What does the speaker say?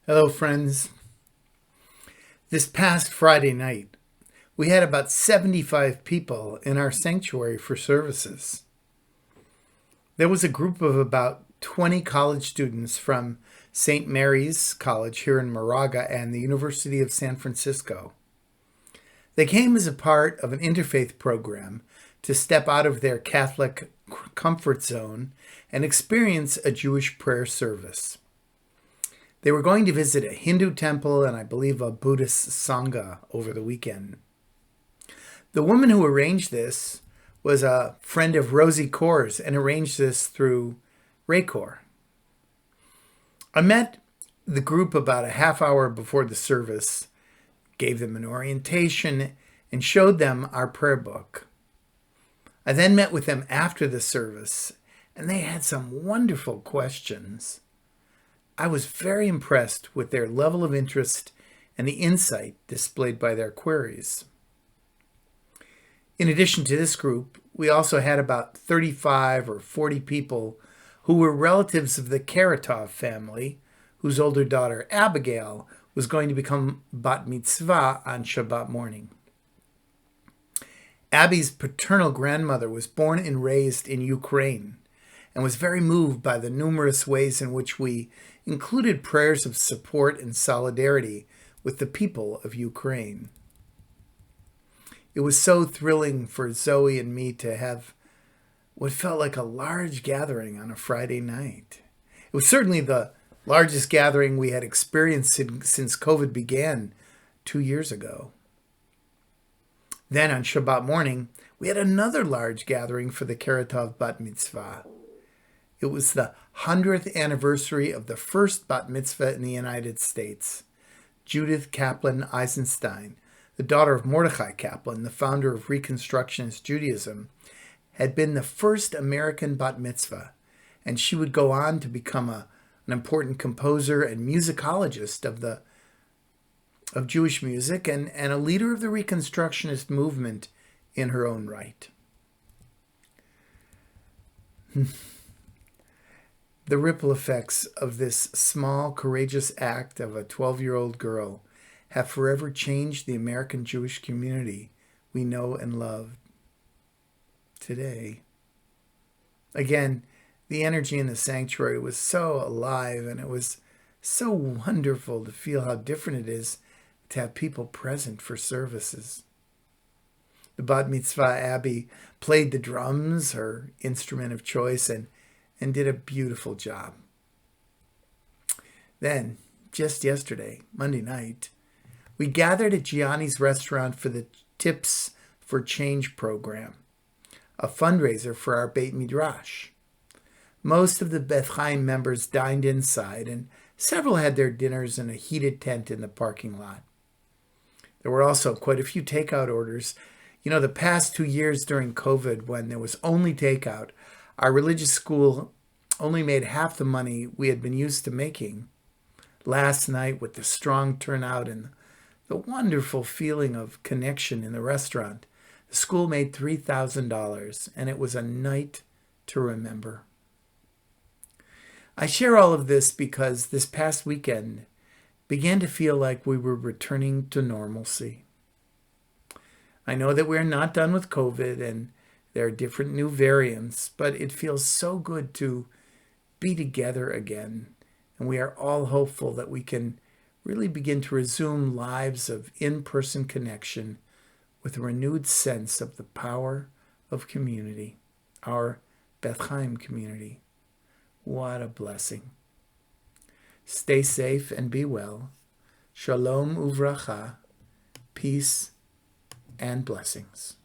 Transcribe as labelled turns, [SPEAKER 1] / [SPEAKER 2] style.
[SPEAKER 1] Hello, friends. This past Friday night, we had about 75 people in our sanctuary for services. There was a group of about 20 college students from St. Mary's College here in Moraga and the University of San Francisco. They came as a part of an interfaith program to step out of their Catholic comfort zone and experience a Jewish prayer service. They were going to visit a Hindu temple and I believe a Buddhist Sangha over the weekend. The woman who arranged this was a friend of Rosie Corr's and arranged this through Raycor. I met the group about a half hour before the service, gave them an orientation, and showed them our prayer book. I then met with them after the service, and they had some wonderful questions. I was very impressed with their level of interest and the insight displayed by their queries. In addition to this group, we also had about 35 or 40 people who were relatives of the Karatov family, whose older daughter Abigail was going to become Bat Mitzvah on Shabbat morning. Abbie's paternal grandmother was born and raised in Ukraine and was very moved by the numerous ways in which we included prayers of support and solidarity with the people of Ukraine. It was so thrilling for Zoe and me to have what felt like a large gathering on a Friday night. It was certainly the largest gathering we had experienced since COVID began 2 years ago. Then on Shabbat morning, we had another large gathering for the Karatov Bat Mitzvah. It was the 100th anniversary of the first Bat Mitzvah in the United States. Judith Kaplan Eisenstein, the daughter of Mordechai Kaplan, the founder of Reconstructionist Judaism, had been the first American Bat Mitzvah, and she would go on to become an important composer and musicologist of Jewish music and a leader of the Reconstructionist movement in her own right. The ripple effects of this small, courageous act of a 12-year-old girl have forever changed the American Jewish community we know and love today. Again, the energy in the sanctuary was so alive, and it was so wonderful to feel how different it is to have people present for services. The Bat Mitzvah Abbie played the drums, her instrument of choice, and did a beautiful job. Then, just yesterday, Monday night, we gathered at Gianni's restaurant for the Tips for Change program, a fundraiser for our Beit Midrash. Most of the Beth Chaim members dined inside, and several had their dinners in a heated tent in the parking lot. There were also quite a few takeout orders. You know, the past 2 years during COVID, when there was only takeout, our religious school only made half the money we had been used to making. Last night, with the strong turnout and the wonderful feeling of connection in the restaurant, the school made $3,000, and it was a night to remember. I share all of this because this past weekend began to feel like we were returning to normalcy. I know that we're not done with COVID and there are different new variants, but it feels so good to be together again. And we are all hopeful that we can really begin to resume lives of in-person connection with a renewed sense of the power of community, our Beth Chaim community. What a blessing. Stay safe and be well. Shalom uvracha, peace and blessings.